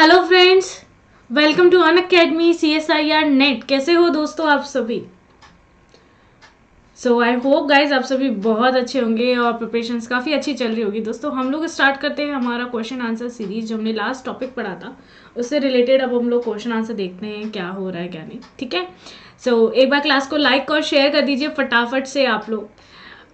Hello friends, welcome to Unacademy CSIR net. कैसे हो दोस्तों आप सभी? सो आई होप गाइज आप सभी बहुत अच्छे होंगे और प्रिपरेशंस काफ़ी अच्छी चल रही होगी। दोस्तों हम लोग स्टार्ट करते हैं हमारा क्वेश्चन आंसर सीरीज जो हमने लास्ट टॉपिक पढ़ा था उससे रिलेटेड। अब हम लोग क्वेश्चन आंसर देखते हैं क्या हो रहा है क्या नहीं। ठीक है, सो एक बार क्लास को लाइक और शेयर कर दीजिए फटाफट से आप लोग।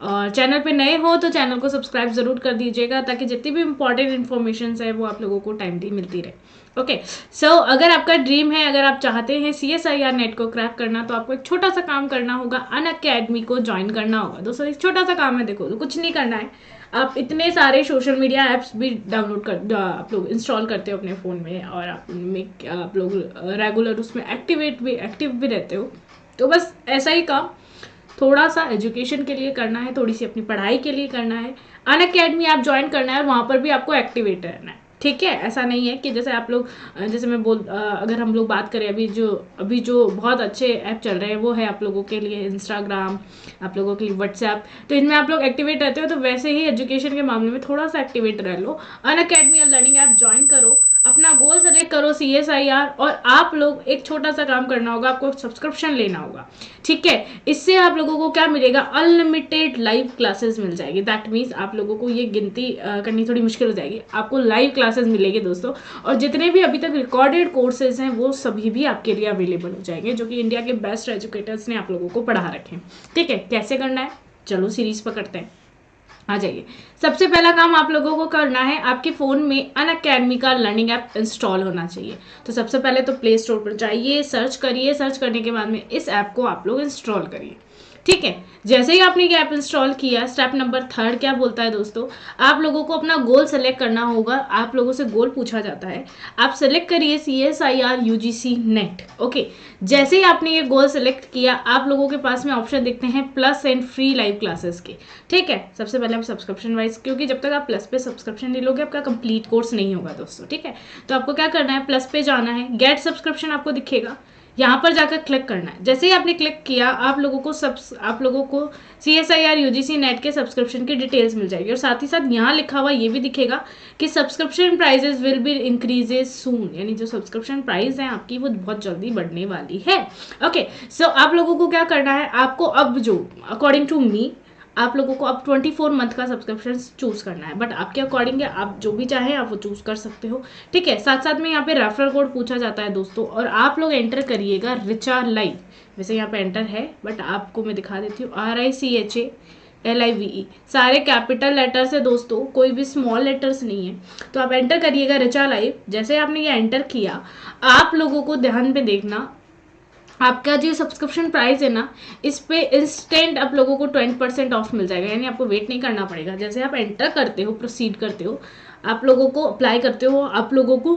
और चैनल पे नए हो तो चैनल को सब्सक्राइब ज़रूर कर दीजिएगा ताकि जितनी भी इंपॉर्टेंट इन्फॉर्मेशन है वो आप लोगों को टाइमली मिलती रहे। ओके, सो अगर आपका ड्रीम है, अगर आप चाहते हैं CSIR नेट को क्रैक करना, तो आपको एक छोटा सा काम करना होगा, अनअकैडमी को ज्वाइन करना होगा। दोस्तों एक छोटा सा काम है, देखो तो कुछ नहीं करना है। आप इतने सारे सोशल मीडिया ऐप्स भी डाउनलोड कर आप लोग इंस्टॉल करते हो अपने फ़ोन में और आप लोग रेगुलर उसमें एक्टिव भी रहते हो। तो बस ऐसा ही काम थोड़ा सा एजुकेशन के लिए करना है, थोड़ी सी अपनी पढ़ाई के लिए करना है। अनअकैडमी आप ज्वाइन करना है और वहाँ पर भी आपको एक्टिवेट रहना है। ठीक है, ऐसा नहीं है कि जैसे आप लोग जैसे अगर हम लोग बात करें अभी जो बहुत अच्छे ऐप चल रहे हैं वो है आप लोगों के लिए इंस्टाग्राम, आप लोगों के लिए व्हाट्सएप। तो इनमें आप लोग एक्टिवेट रहते हो, तो वैसे ही एजुकेशन के मामले में थोड़ा सा एक्टिवेट रह लो। अनअकैडमी लर्निंग ऐप ज्वाइन करो, अपना गोल सेलेक्ट करो CSIR, और आप लोग एक छोटा सा काम करना होगा, आपको सब्सक्रिप्शन लेना होगा। ठीक है, इससे आप लोगों को क्या मिलेगा, अनलिमिटेड लाइव क्लासेस मिल जाएगी। दैट मीन्स आप लोगों को ये गिनती करनी थोड़ी मुश्किल हो जाएगी, आपको लाइव क्लासेस मिलेगी दोस्तों। और जितने भी अभी तक रिकॉर्डेड कोर्सेज हैं वो सभी भी आपके लिए अवेलेबल हो जाएंगे, जो कि इंडिया के बेस्ट एजुकेटर्स ने आप लोगों को पढ़ा रखे हैं। ठीक है, कैसे करना है, चलो सीरीज पकड़ते हैं, आ जाइए। सबसे पहला काम आप लोगों को करना है, आपके फ़ोन में अनअकैडमी का लर्निंग ऐप इंस्टॉल होना चाहिए। तो सबसे पहले तो प्ले स्टोर पर जाइए, सर्च करिए, सर्च करने के बाद में इस ऐप को आप लोग इंस्टॉल करिए। ठीक है, जैसे ही आपने ये ऐप इंस्टॉल किया, स्टेप नंबर 3 क्या बोलता है दोस्तों, आप लोगों को अपना गोल सेलेक्ट करना होगा। आप लोगों से गोल पूछा जाता है, आप सेलेक्ट करिए CSIR UGC नेट। ओके, जैसे ही आपने ये गोल सेलेक्ट किया, आप लोगों के पास में ऑप्शन दिखते हैं plus and free live classes के। ठीक है, सबसे पहले आप सब्सक्रिप्शन वाइज, क्योंकि जब तक आप प्लस पे सब्सक्रिप्शन ले लोगे आपका कंप्लीट कोर्स नहीं होगा दोस्तों। ठीक है, तो आपको क्या करना है, प्लस पे जाना है, गेट सब्सक्रिप्शन आपको दिखेगा, यहाँ पर जाकर क्लिक करना है। जैसे ही आपने क्लिक किया, आप लोगों को CSIR UGC नेट के सब्सक्रिप्शन की डिटेल्स मिल जाएगी, और साथ ही साथ यहाँ लिखा हुआ ये भी दिखेगा कि subscription prices will be increases soon, यानी जो सब्सक्रिप्शन प्राइस है आपकी वो बहुत जल्दी बढ़ने वाली है। ओके, सो आप लोगों को क्या करना है, आपको अब जो अकॉर्डिंग टू मी आप लोगों को अब 24 मंथ का सब्सक्रिप्शन चूज करना है, बट आपके अकॉर्डिंग है, आप जो भी चाहें आप वो चूज कर सकते हो। ठीक है, साथ साथ में यहाँ पे रेफरल कोड पूछा जाता है दोस्तों, और आप लोग एंटर करिएगा रिचा लाइव। वैसे यहाँ पे एंटर है बट आपको मैं दिखा देती हूँ, RICHALIVE, सारे कैपिटल लेटर्स है दोस्तों, कोई भी स्मॉल लेटर्स नहीं है। तो आप एंटर करिएगा रिचा लाइव। जैसे आपने ये एंटर किया, आप लोगों को ध्यान पे देखना, आपका जो सब्सक्रिप्शन प्राइस है ना, इस पे इंस्टेंट आप लोगों को 20% ऑफ मिल जाएगा, यानी आपको वेट नहीं करना पड़ेगा। जैसे आप एंटर करते हो, प्रोसीड करते हो, आप लोगों को अप्लाई करते हो, आप लोगों को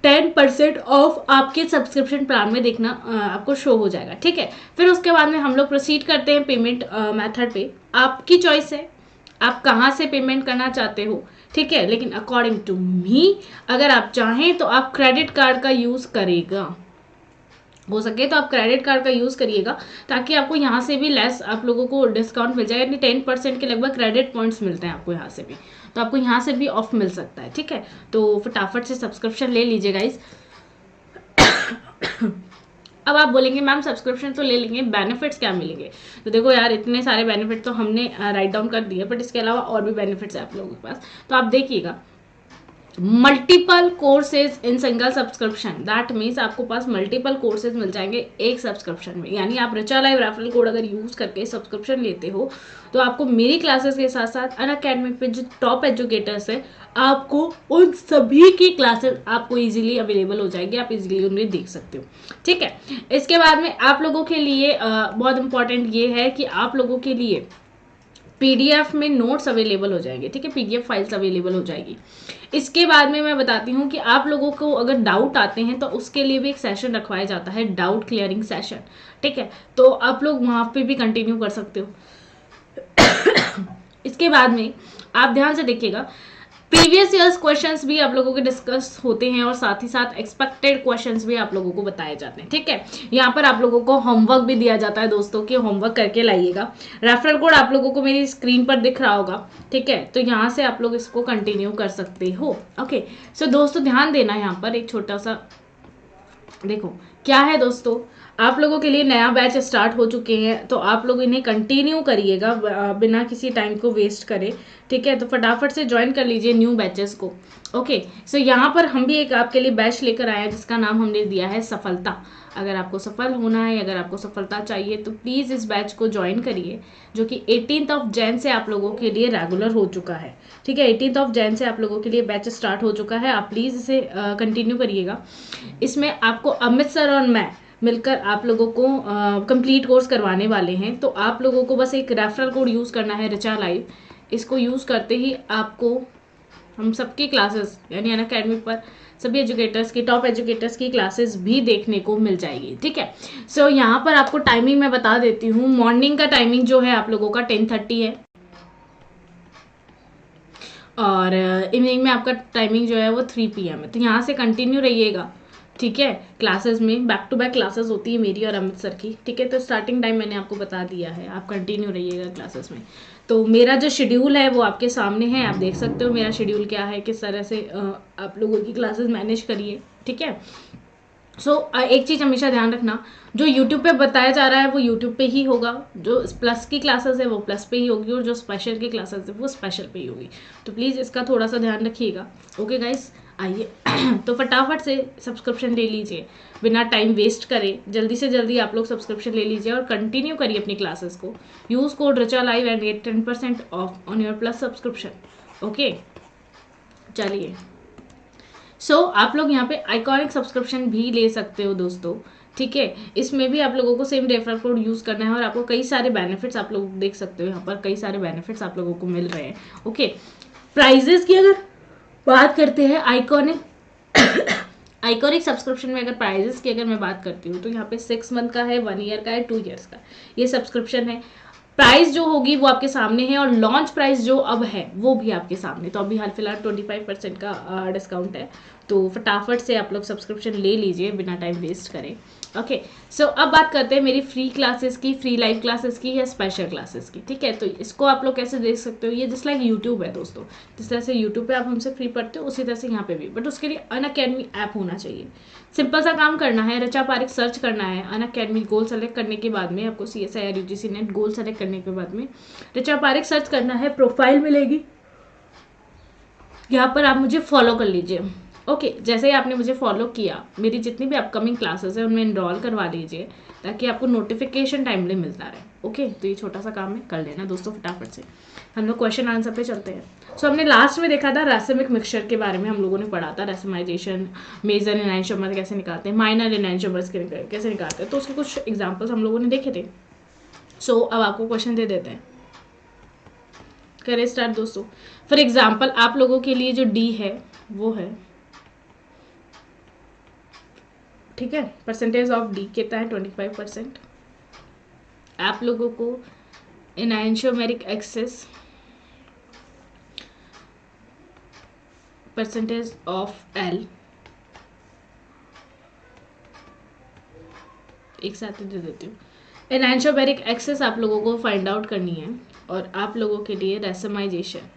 10% ऑफ आपके सब्सक्रिप्शन प्लान में देखना आपको शो हो जाएगा। ठीक है, फिर उसके बाद में हम लोग प्रोसीड करते हैं पेमेंट मेथड पे। आपकी चॉइस है आप कहाँ से पेमेंट करना चाहते हो। ठीक है, लेकिन अकॉर्डिंग टू मी अगर आप चाहें तो आप क्रेडिट कार्ड का यूज़ करेगा, हो सके तो आप क्रेडिट कार्ड का यूज़ करिएगा, ताकि आपको यहाँ से भी लेस आप लोगों को डिस्काउंट मिल जाएगा। यानी 10% के लगभग क्रेडिट पॉइंट्स मिलते हैं आपको यहाँ से भी, तो आपको यहाँ से भी ऑफ मिल सकता है। ठीक है, तो फटाफट से सब्सक्रिप्शन ले लीजिए गाइज। अब आप बोलेंगे मैम सब्सक्रिप्शन तो ले लेंगे, बेनिफिट्स क्या मिलेंगे? तो देखो यार, इतने सारे बेनिफिट तो हमने राइट डाउन कर दिए, बट इसके अलावा और भी बेनिफिट्स है आप लोगों के पास, तो आप देखिएगा। Multiple courses in single subscription, that means आपको पास मल्टीपल कोर्सेज मिल जाएंगे एक सब्सक्रिप्शन में। यानी आप रिचा लाइव रेफरल कोड अगर यूज करके सब्सक्रिप्शन लेते हो तो आपको मेरी क्लासेस के साथ साथ अनअकैडमी पे जो टॉप एजुकेटर्स है, आपको उन सभी की क्लासेस आपको इजीली अवेलेबल हो जाएगी, आप इजीली उन्हें देख सकते हो। ठीक है, इसके बाद में आप लोगों के लिए बहुत इंपॉर्टेंट ये है कि आप लोगों के लिए PDF में नोट्स अवेलेबल हो जाएंगे। ठीक है, PDF फाइल्स अवेलेबल हो जाएगी। इसके बाद में मैं बताती हूँ कि आप लोगों को अगर डाउट आते हैं तो उसके लिए भी एक सेशन रखवाया जाता है, डाउट क्लियरिंग सेशन। ठीक है, तो आप लोग वहाँ पे भी कंटिन्यू कर सकते हो। इसके बाद में आप ध्यान से देखिएगा, प्रीवियस ईयर्स क्वेश्चंस भी आप लोगों के डिस्कस होते हैं और साथ ही साथ एक्सपेक्टेड क्वेश्चंस भी आप लोगों को बताए जाते हैं, ठीक है। यहाँ पर आप लोगों को होमवर्क भी दिया जाता है दोस्तों कि होमवर्क करके लाइएगा। रेफरल कोड आप लोगों को मेरी स्क्रीन पर दिख रहा होगा, ठीक है, तो यहाँ से आप लोग इसको कंटिन्यू कर सकते हो। ओके, सो दोस्तों ध्यान देना, यहाँ पर एक छोटा सा देखो क्या है दोस्तों, आप लोगों के लिए नया बैच स्टार्ट हो चुके हैं, तो आप लोग इन्हें कंटिन्यू करिएगा बिना किसी टाइम को वेस्ट करे, ठीक है। तो फटाफट से ज्वाइन कर लीजिए न्यू बैचेस को। ओके, सो यहाँ पर हम भी एक आपके लिए बैच लेकर आए हैं जिसका नाम हमने दिया है सफलता। अगर आपको सफल होना है, अगर आपको सफलता चाहिए, तो प्लीज़ इस बैच को ज्वाइन करिए, जो कि 18 जैन से आप लोगों के लिए रेगुलर हो चुका है, ठीक है। 18 जैन से आप लोगों के लिए बैच स्टार्ट हो चुका है, आप प्लीज़ इसे कंटिन्यू करिएगा। इसमें आपको अमित सर और मैं मिलकर आप लोगों को कंप्लीट कोर्स करवाने वाले हैं। तो आप लोगों को बस एक रेफरल कोड यूज़ करना है, रिचा लाइव। इसको यूज़ करते ही आपको हम सबकी क्लासेस यानी अनअकैडमी पर सभी एजुकेटर्स की, टॉप एजुकेटर्स की क्लासेस भी देखने को मिल जाएगी, ठीक है। सो यहाँ पर आपको टाइमिंग मैं बता देती हूँ। मॉर्निंग का टाइमिंग जो है आप लोगों का 10:30 है, और इवनिंग में आपका टाइमिंग जो है वो 3 PM है। तो यहाँ से कंटिन्यू रहिएगा, ठीक है। क्लासेस में बैक टू बैक क्लासेस होती है मेरी और अमित सर की, ठीक है। तो स्टार्टिंग टाइम मैंने आपको बता दिया है, आप कंटिन्यू रहिएगा क्लासेस में। तो मेरा जो शेड्यूल है वो आपके सामने है, आप देख सकते हो मेरा शेड्यूल क्या है, किस तरह से आप लोगों की क्लासेस मैनेज करिए, ठीक है। सो एक चीज़ हमेशा ध्यान रखना, जो यूट्यूब पे बताया जा रहा है वो यूट्यूब पे ही होगा, जो प्लस की क्लासेस है वो प्लस पे ही होगी, और जो स्पेशल की क्लासेस है वो स्पेशल पे ही होगी। तो प्लीज़ इसका थोड़ा सा ध्यान रखिएगा। ओके गाइस, आइए तो फटाफट से सब्सक्रिप्शन ले लीजिए, बिना टाइम वेस्ट करे जल्दी से जल्दी आप लोग सब्सक्रिप्शन ले लीजिए और कंटिन्यू करिए अपनी क्लासेस को। Use code Richa live and get 10% off on your plus subscription. Okay, चलिए। आप लोग यहाँ पे आइकॉनिक सब्सक्रिप्शन भी ले सकते हो दोस्तों, ठीक है। इसमें भी आप लोगों को सेम रेफरल कोड यूज़ करना है और आपको कई सारे बेनिफिट्स आप लोग देख सकते हो, यहाँ पर कई सारे बेनिफिट्स आप लोगों को मिल रहे हैं। ओके, प्राइजेस की अगर बात करते हैं, आइकॉनिक सब्सक्रिप्शन में अगर प्राइजेस की अगर मैं बात करती हूँ, तो यहाँ पे 6 मंथ का है, 1 ईयर का है, 2 ईयर्स का ये सब्सक्रिप्शन है। प्राइस जो होगी वो आपके सामने है, और लॉन्च प्राइस जो अब है वो भी आपके सामने। तो अभी हाल फिलहाल 25% का डिस्काउंट है, तो फटाफट से आप लोग सब्सक्रिप्शन ले लीजिए बिना टाइम वेस्ट करें। ओके, अब बात करते हैं मेरी फ्री क्लासेस की, फ्री लाइव क्लासेस की या स्पेशल क्लासेस की, ठीक है। तो इसको आप लोग कैसे देख सकते हो, ये जस्ट लाइक यूट्यूब है दोस्तों। जिस तरह से यूट्यूब पे आप हमसे फ्री पढ़ते हो, उसी तरह से यहाँ पे भी, बट उसके लिए अनअकैडमी ऐप होना चाहिए। सिंपल सा काम करना है, रिचा पारिक सर्च करना है, अनअकैडमी गोल सेलेक्ट करने के बाद में आपको CSIR UGC net goal select करने के बाद में रिचा पारिक सर्च करना है, प्रोफाइल मिलेगी, यहाँ पर आप मुझे फॉलो कर लीजिए। ओके, जैसे ही आपने मुझे फॉलो किया, मेरी जितनी भी अपकमिंग क्लासेस है उनमें इनरोल करवा लीजिए, ताकि आपको नोटिफिकेशन टाइमली मिलता रहे। ओके, तो ये छोटा सा काम है, कर लेना दोस्तों फटाफट से। हम लोग क्वेश्चन आंसर पे चलते हैं। हमने लास्ट में देखा था रैसमिक मिक्सचर के बारे में, हम लोगों ने पढ़ा था रैसमाइजेशन, मेजर एनाइंशोमर्स कैसे निकालते हैं, माइनर एनाइंशोमर्स कैसे निकालते हैं, तो उसके कुछ एग्जाम्पल्स हम लोगों ने देखे थे। अब आपको क्वेश्चन दे देते हैं, करें स्टार्ट दोस्तों। फॉर एग्जाम्पल आप लोगों के लिए जो डी है वो है, ठीक है, परसेंटेज ऑफ डी कितना है 25%। आप लोगों को एनाइंशोमेरिक एक्सेस परसेंटेज ऑफ एल एक साथ दे देती हूँ। एनाइंशोमेरिक एक्सेस आप लोगों को फाइंड आउट करनी है, और आप लोगों के लिए रैसमाइजेशन,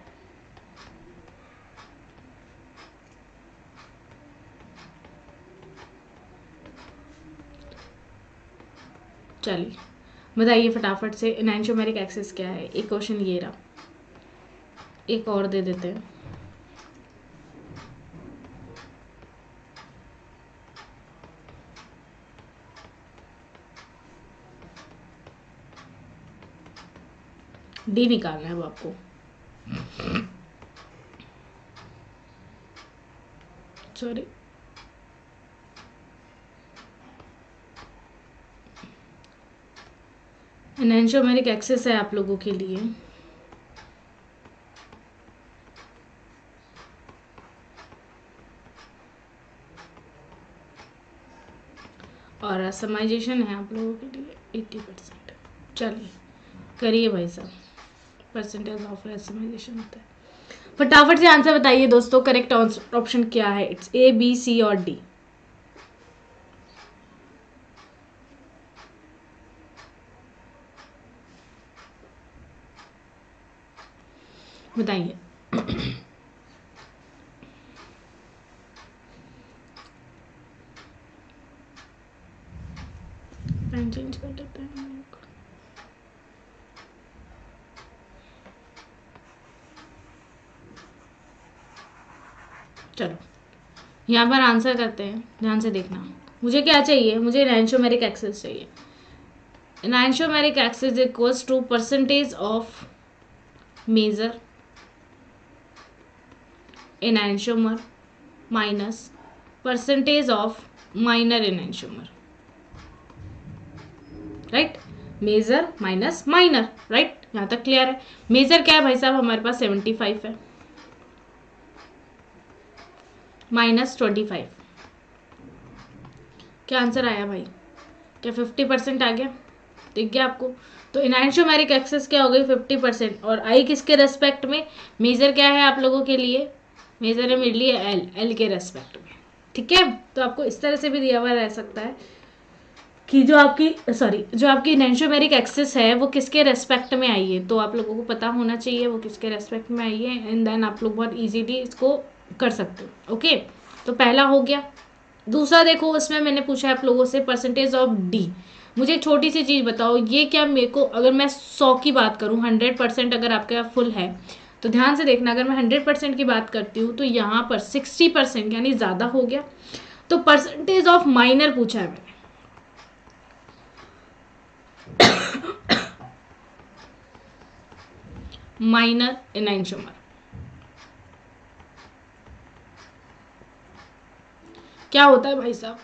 चलिए बताइए फटाफट से एनाइंशोमेरिक एक्सेस क्या है। एक क्वेश्चन ये रहा, एक और दे देते हैं। डी निकालना है वो आपको। सॉरी, एनाइंशोमेरिक एक्सेस है आप लोगों के लिए, और रैसमाइजेशन है आप लोगों के लिए 80%। चलिए करिए भाई साहब, परसेंटेज ऑफ रैसमाइजेशन होता है। फटाफट से आंसर बताइए दोस्तों, करेक्ट ऑप्शन क्या है? इट्स ए, बी, सी और डी। बताइए। पेन चेंज कर देते हैं। चलो यहाँ पर आंसर करते हैं, ध्यान से देखना। मुझे क्या चाहिए? मुझे एनांशियोमेरिक एक्सिस चाहिए। Enantiomeric excess equals to percentage of major enantiomer minus percentage of minor enantiomer, right? Major minus minor, right? यहां तक क्लियर है? मेजर क्या है भाई साहब? हमारे पास 75 है, माइनस 25। क्या आंसर आया भाई? क्या 50% आ गया? दिख गया आपको? तो एनांशियोमेरिक एक्सेस क्या हो गई? 50%। और आई किसके रेस्पेक्ट में? मेजर क्या है आप लोगों के लिए? मेजर है मेरे लिए एल, एल के रेस्पेक्ट में। ठीक है, तो आपको इस तरह से भी दिया हुआ रह सकता है कि जो आपकी एनांशियोमेरिक एक्सिस है वो किसके रेस्पेक्ट में आई है, तो आप लोगों को पता होना चाहिए वो किसके रेस्पेक्ट में आई है, एंड देन आप लोग बहुत इजीली इसको कर सकते हो। ओके, तो पहला हो गया। दूसरा देखो, उसमें मैंने पूछा है आप लोगों से परसेंटेज ऑफ डी। मुझे एक छोटी सी चीज़ बताओ, ये क्या मेरे को, अगर मैं 100 की बात करूँ, 100% अगर आपके यहाँ फुल है तो ध्यान से देखना, अगर मैं 100% की बात करती हूँ तो यहाँ पर 60% यानी ज़्यादा हो गया। तो परसेंटेज ऑफ माइनर पूछा है मैंने। माइनर एनांशियोमर क्या होता है भाई साहब?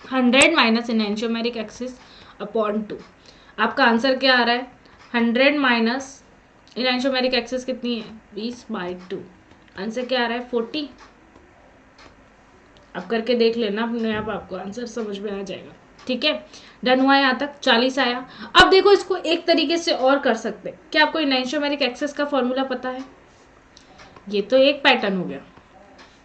100 माइनस एनांशियोमेरिक एक्सिस अपॉन 2। आपका आंसर क्या आ रहा है? 100 माइनस एनांशियोमेरिक एक्सिस कितनी है? 20/2। आंसर क्या आ रहा है? 40। आप करके देख लेना अपने आप, आपको आंसर समझ में आ जाएगा। ठीक है, डन हुआ यहाँ तक? 40 आया। अब देखो, इसको एक तरीके से और कर सकते हैं। क्या आपको एनांशियोमेरिक एक्सिस का फॉर्मूला पता है? ये तो एक पैटर्न हो गया,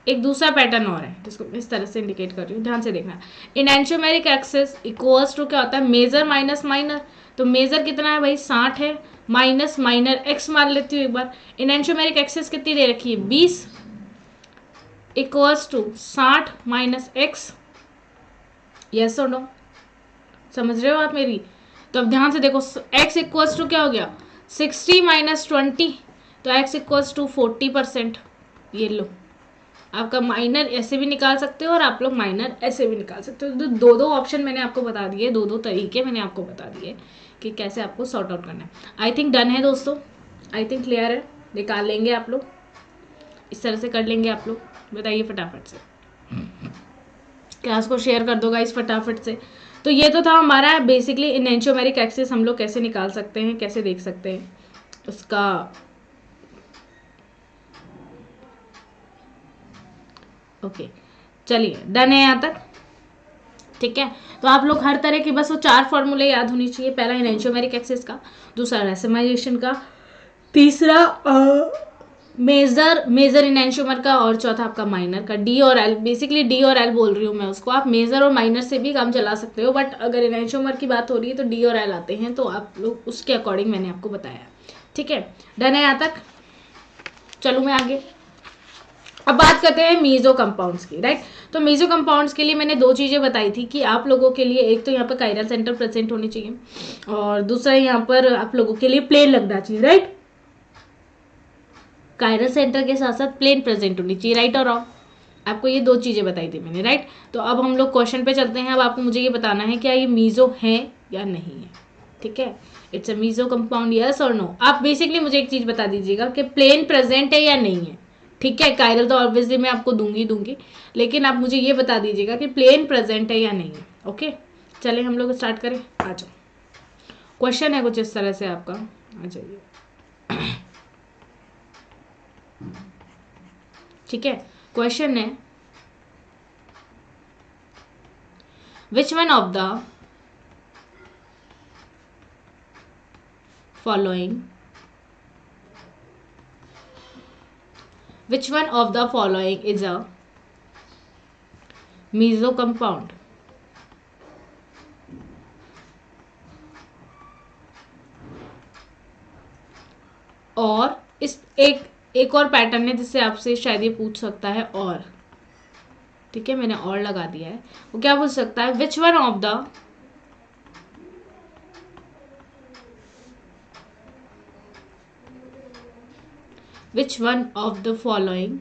एक दूसरा पैटर्न और है जिसको इस तरह से इंडिकेट कर रही हूँ, ध्यान से देखना। एनांशियोमेरिक एक्सिस इक्वल्स टू क्या होता है? Major minus minor. तो मेजर कितना है भाई? 60 है, माइनस माइनर एक्स मान लेती हूँ एक बार। एनांशियोमेरिक एक्सिस कितनी दे रखी है? 20 equals to 60 minus x. Yes or no? समझ रहे हो आप मेरी? तो अब ध्यान से देखो, x इक्वल्स टू क्या हो गया? 60 माइनस 20, तो x इक्वल्स टू 40%। ये लो, आपका माइनर ऐसे भी निकाल सकते हो और आप लोग माइनर ऐसे भी निकाल सकते हो। तो दो दो ऑप्शन मैंने आपको बता दिए, दो दो तरीके मैंने आपको बता दिए कि कैसे आपको सॉर्ट आउट करना है। आई थिंक डन है दोस्तों, आई थिंक क्लियर है। निकाल लेंगे आप लोग, इस तरह से कर लेंगे आप लोग। बताइए फटाफट से, क्लास को शेयर कर दो गाइस फटाफट से। तो ये तो था हमारा बेसिकली एनांशियोमेरिक एक्सिस हम लोग कैसे निकाल सकते हैं, कैसे देख सकते हैं उसका। ओके, चलिए डन है यहाँ तक। ठीक है, तो आप लोग हर तरह की बस वो 4 फॉर्मूले याद होनी चाहिए। पहला एनांशियोमेरिक एक्सिस का, दूसरा रेसिमाइजेशन का, तीसरा मेजर एनांशियोमर का, और चौथा आपका माइनर का। डी और एल, बेसिकली डी और एल बोल रही हूँ मैं उसको। आप मेजर और माइनर से भी काम चला सकते हो, बट अगर एनांशियोमर की बात हो रही है तो डी और एल आते हैं, तो आप लोग उसके अकॉर्डिंग मैंने आपको बताया। ठीक है, डन है यहाँ तक? चलूँ मैं आगे। अब बात करते हैं मीजो कंपाउंड्स की, राइट? तो मीजो कंपाउंड्स के लिए मैंने 2 चीज़ें बताई थी कि आप लोगों के लिए, एक तो यहाँ पर कायरल सेंटर प्रेजेंट होनी चाहिए, और दूसरा यहाँ पर आप लोगों के लिए प्लेन लगना चाहिए, राइट? कायरल सेंटर के साथ साथ प्लेन प्रेजेंट होनी चाहिए, राइट और रॉन्ग? आपको ये 2 चीज़ें बताई थी मैंने, राइट? तो अब हम लोग क्वेश्चन पे चलते हैं। अब आपको मुझे ये बताना है क्या ये मीजो है या नहीं है। ठीक है, it's a meso compound, yes or no? आप बेसिकली मुझे एक चीज़ बता दीजिएगा कि प्लेन प्रेजेंट है या नहीं है। ठीक है, कायरल तो ऑब्वियसली मैं आपको दूंगी, लेकिन आप मुझे ये बता दीजिएगा कि प्लेन प्रेजेंट है या नहीं है। ओके, चले हम लोग स्टार्ट करें। आ जाओ, क्वेश्चन है कुछ इस तरह से आपका, आ जाइए। ठीक है, क्वेश्चन है, which one of the following which one of the following is a meso compound? और इस एक और पैटर्न है जिससे आपसे शायद ये पूछ सकता है, और ठीक है मैंने और लगा दिया है। वो क्या पूछ सकता है? Which one of the which one of the following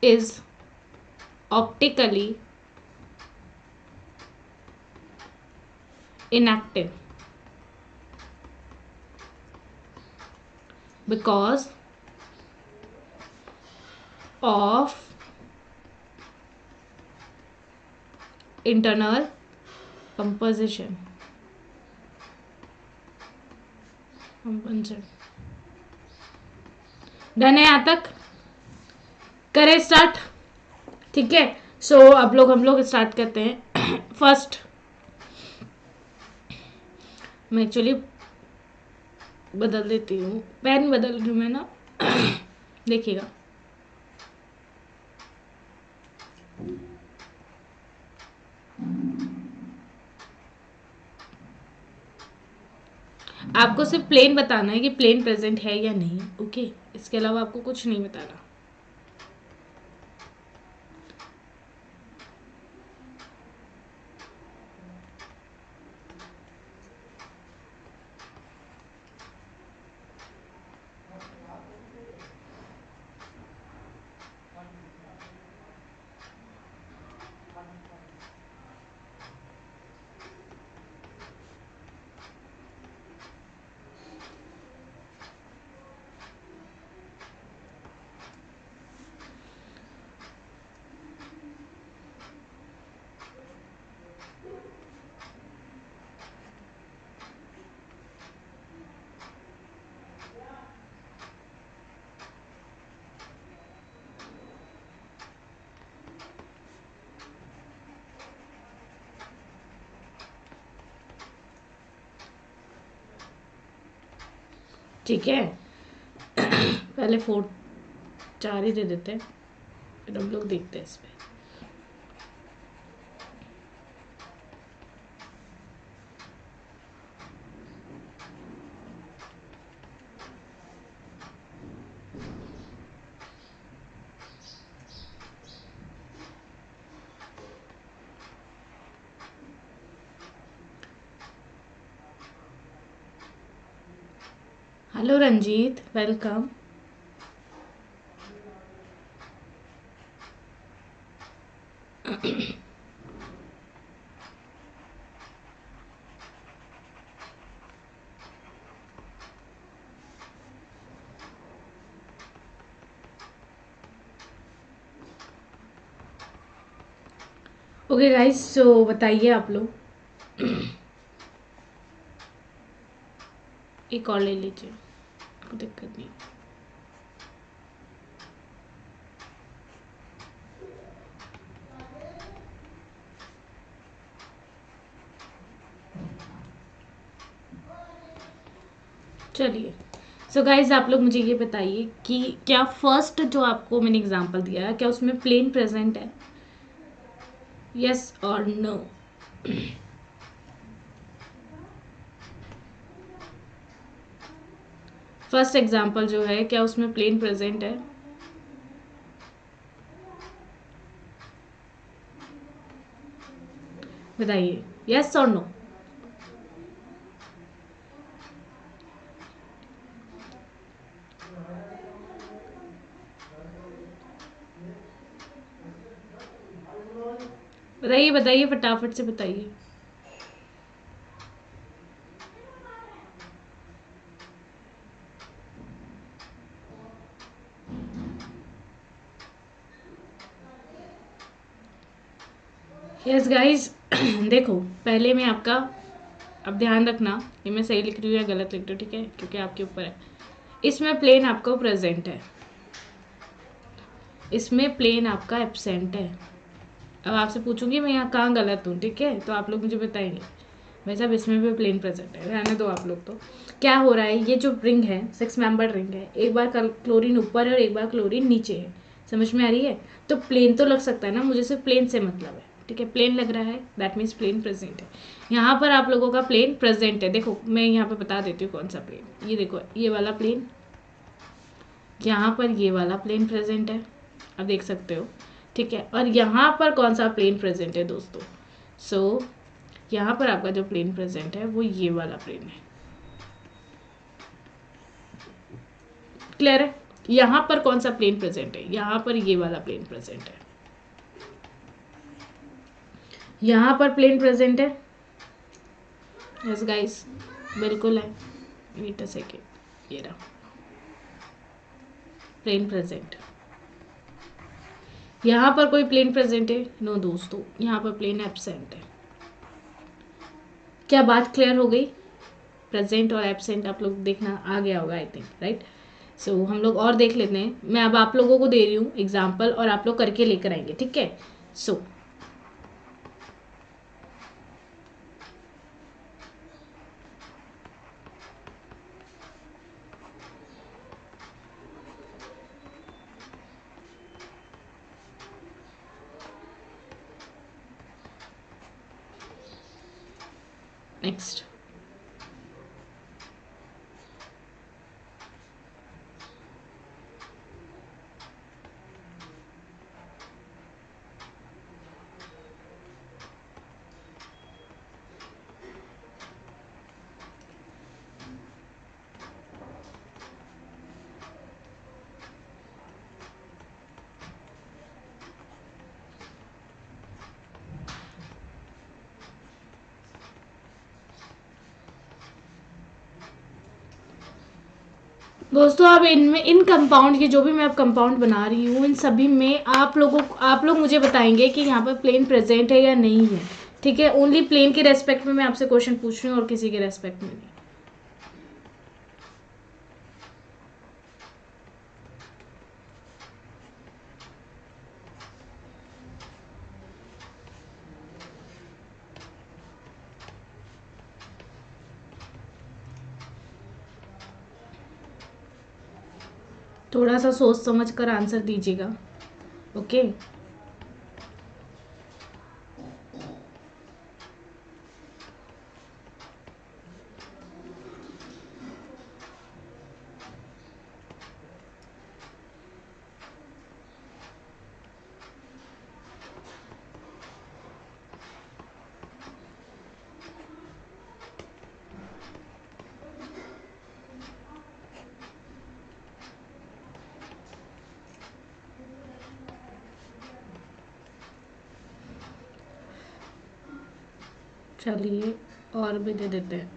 is optically inactive because of internal composition? Done है यहाँ तक? करें स्टार्ट? ठीक है, सो अब हम लोग स्टार्ट करते हैं। फर्स्ट मैं एक्चुअली बदल देती हूँ, पेन बदल रही हूँ मैं ना। देखिएगा, आपको सिर्फ प्लेन बताना है कि प्लेन प्रेजेंट है या नहीं, ओके? इसके अलावा आपको कुछ नहीं बताना। ठीक है, पहले 4 ही दे देते हैं, फिर हम लोग देखते हैं इस पे। Hello Ranjit, welcome. Okay guys, so बताइए आप लोग। एक और ले लीजिए, कोई दिक्कत नहीं। चलिए, सो गाइज आप लोग मुझे ये बताइए कि क्या फर्स्ट जो आपको मैंने एग्जांपल दिया है, क्या उसमें प्लेन प्रेजेंट है? Yes or no? First example जो है, क्या उसमें प्लेन प्रेजेंट है? बताइए, यस और नो? बताइए बताइए, फटाफट से बताइए। यस गाइज, देखो पहले मैं आपका, अब ध्यान रखना ये मैं सही लिख रही हूँ या गलत लिख रही हूँ, ठीक है, क्योंकि आपके ऊपर है। इसमें प्लेन आपका प्रेजेंट है, इसमें प्लेन आपका एब्सेंट है। अब आपसे पूछूंगी मैं यहाँ कहाँ गलत हूँ, ठीक है, तो आप लोग मुझे बताएंगे। भाई साहब इसमें भी प्लेन प्रेजेंट है, रहने दो आप लोग। तो क्या हो रहा है, ये जो रिंग है 6 मेंबर रिंग है, एक बार क्लोरीन ऊपर है और एक बार क्लोरीन नीचे है, समझ में आ रही है? तो प्लेन तो लग सकता है ना, मुझे सिर्फ प्लेन से मतलब है, ठीक है, प्लेन लग रहा है, दैट मीन्स प्लेन प्रेजेंट है। यहाँ पर आप लोगों का प्लेन प्रेजेंट है। देखो मैं यहाँ पे बता देती हूँ कौन सा प्लेन, ये देखो ये वाला प्लेन, यहाँ पर ये वाला प्लेन प्रेजेंट है, आप देख सकते हो, ठीक है। और यहाँ पर कौन सा प्लेन प्रेजेंट है दोस्तों? सो यहाँ पर आपका जो प्लेन प्रेजेंट है वो ये वाला प्लेन है, क्लियर है? यहाँ पर कौन सा प्लेन प्रेजेंट है? यहाँ पर ये वाला प्लेन प्रेजेंट है, यहाँ पर प्लेन प्रेजेंट है, यस गाइस बिल्कुल है, वेट अ सेकेंड, ये रहा प्लेन प्रेजेंट। यहाँ पर कोई प्लेन प्रेजेंट है? नो दोस्तों, यहाँ पर प्लेन एब्सेंट है। क्या बात क्लियर हो गई? प्रेजेंट और एब्सेंट आप लोग देखना आ गया होगा आई थिंक, राइट? सो हम लोग और देख लेते हैं, मैं अब आप लोगों को दे रही हूँ एग्जाम्पल और आप लोग करके लेकर आएंगे, ठीक है? सो नेक्स्ट, दोस्तों अब इनमें इन कंपाउंड के जो भी मैं अब कंपाउंड बना रही हूँ इन सभी में आप लोग मुझे बताएंगे कि यहाँ पर प्लेन प्रेजेंट है या नहीं है, ठीक है? ओनली प्लेन के रेस्पेक्ट में मैं आपसे क्वेश्चन पूछ रही हूँ और किसी के रेस्पेक्ट में नहीं। थोड़ा सा सोच समझ कर आंसर दीजिएगा, ओके? चलिए और भी दे देते हैं।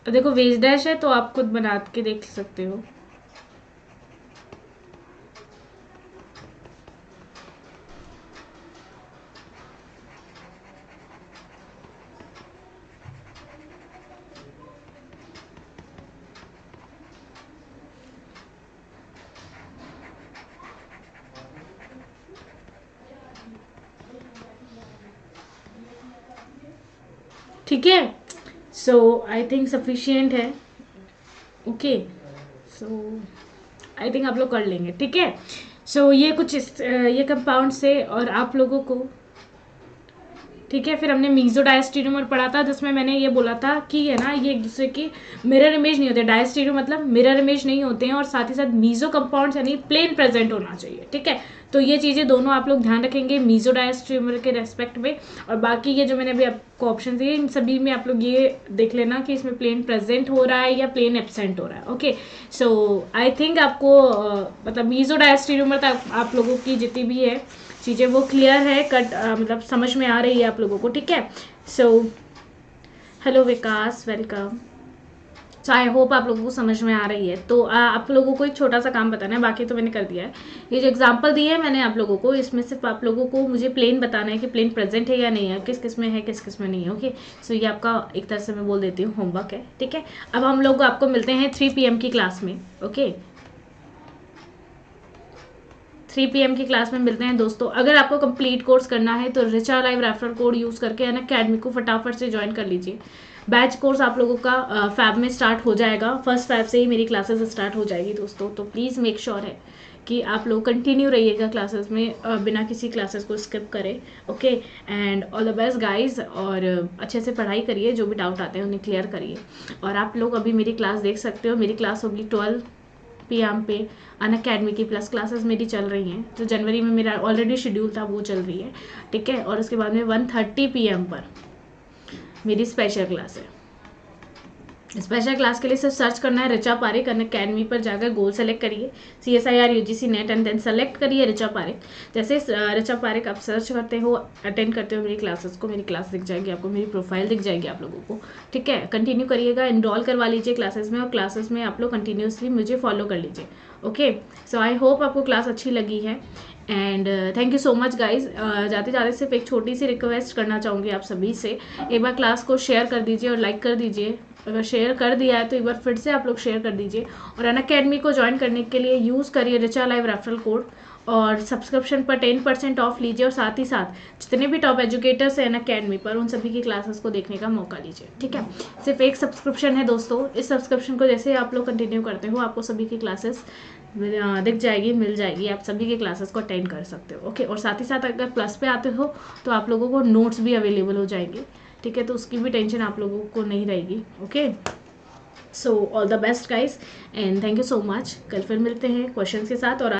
देखो वेज डैश है तो आप खुद बना के देख सकते हो। ठीक है, सो आई थिंक सफिशियंट है, ओके? सो आई थिंक आप लोग कर लेंगे, ठीक है? सो ये कुछ ये कंपाउंड से और आप लोगों को, ठीक है? फिर हमने मीजो डायस्टीरियोमर पढ़ा था जिसमें मैंने ये बोला था कि है ना ये एक दूसरे की मिरर इमेज नहीं होते, डायस्टीरियो मतलब मिरर इमेज नहीं होते हैं, और साथ ही साथ मीजो कंपाउंड्स यानी प्लेन प्रेजेंट होना चाहिए, ठीक है? तो ये चीज़ें दोनों आप लोग ध्यान रखेंगे मीजो डायस्टीरियोमर के रेस्पेक्ट में। और बाकी ये जो मैंने अभी आपको ऑप्शन दिए इन सभी में आप लोग ये देख लेना कि इसमें प्लेन प्रेजेंट हो रहा है या प्लेन एब्सेंट हो रहा है, ओके? सो आई थिंक आपको मतलब मीजो डायस्टीरियोमर तक आप लोगों की जितनी भी है चीज़ें वो क्लियर है, मतलब समझ में आ रही है आप लोगों को, ठीक है? So hello Vikas, welcome. So I hope आप लोगों को समझ में आ रही है। तो आप लोगों को एक छोटा सा काम बताना है, बाकी तो मैंने कर दिया है। ये जो एग्जांपल दिए है मैंने आप लोगों को, इसमें सिर्फ आप लोगों को मुझे प्लेन बताना है कि प्लेन प्रेजेंट है या नहीं है, किस किस में है किस किस में नहीं है, ओके? सो ये आपका एक तरह से मैं बोल देती हूँ होमवर्क है, ठीक है? अब हम लोग आपको मिलते हैं 3 PM की क्लास में, ओके? 3 PM की क्लास में मिलते हैं दोस्तों। अगर आपको कंप्लीट कोर्स करना है तो Richa live referral code use करके अनअकैडमी को फटाफट से ज्वाइन कर लीजिए। बैच कोर्स आप लोगों का फैब में स्टार्ट हो जाएगा, 1 फैब से ही मेरी क्लासेस स्टार्ट हो जाएगी दोस्तों। तो प्लीज़ मेक श्योर है कि आप लोग कंटिन्यू रहिएगा क्लासेस में, बिना किसी क्लासेस को स्किप करें। Okay, and all the best guys, और अच्छे से पढ़ाई करिए, जो भी डाउट आते हैं उन्हें क्लियर करिए। और आप लोग अभी मेरी क्लास देख सकते हो, मेरी क्लास होगी 12 PM पे अनअकैडमी की प्लस क्लासेस मेरी चल रही हैं। जो जनवरी में मेरा ऑलरेडी शेड्यूल था वो चल रही है, ठीक है। और उसके बाद में 1:30 PM पर मेरी स्पेशल क्लास है। स्पेशल क्लास के लिए सिर्फ सर्च करना है रिचा पारेख अनअकैडमी पर जाकर गोल सेलेक्ट करिए, CSIR UGC net, and then select करिए रिचा पारेख। जैसे रिचा पारेख आप सर्च करते हो, अटेंड करते हो मेरी क्लासेस को, मेरी क्लास दिख जाएगी आपको, मेरी प्रोफाइल दिख जाएगी आप लोगों को, ठीक है। कंटिन्यू करिएगा, इनरोल करवा लीजिए क्लासेस में, और क्लासेस में आप लोग कंटिन्यूसली मुझे फॉलो कर लीजिए। ओके, सो आई होप आपको क्लास अच्छी लगी है, and thank you so much guys. जाते जाते सिर्फ एक छोटी सी रिक्वेस्ट करना चाहूँगी आप सभी से, एक बार क्लास को शेयर कर दीजिए और लाइक कर दीजिए। अगर शेयर कर दिया है तो एक बार फिर से आप लोग शेयर कर दीजिए, और अनअकैडमी को ज्वाइन करने के लिए यूज़ करिए रिचा लाइव रेफरल कोड, और सब्सक्रिप्शन पर 10% ऑफ लीजिए, और साथ ही साथ जितने भी टॉप एजुकेटर्स हैं अनअकैडमी पर उन सभी की क्लासेस को देखने का मौका लीजिए, ठीक है। सिर्फ एक सब्सक्रिप्शन है दोस्तों, इस सब्सक्रिप्शन को जैसे आप लोग कंटिन्यू करते हो आपको सभी की क्लासेस दिख जाएगी, मिल जाएगी, आप सभी की क्लासेस को अटेंड कर सकते हो। ओके, और साथ ही साथ अगर प्लस पे आते हो तो आप लोगों को नोट्स भी अवेलेबल हो जाएंगे, ठीक है। तो उसकी भी टेंशन आप लोगों को नहीं रहेगी। Okay, so all the best guys, and thank you so much. कल फिर मिलते हैं क्वेश्चंस के साथ। और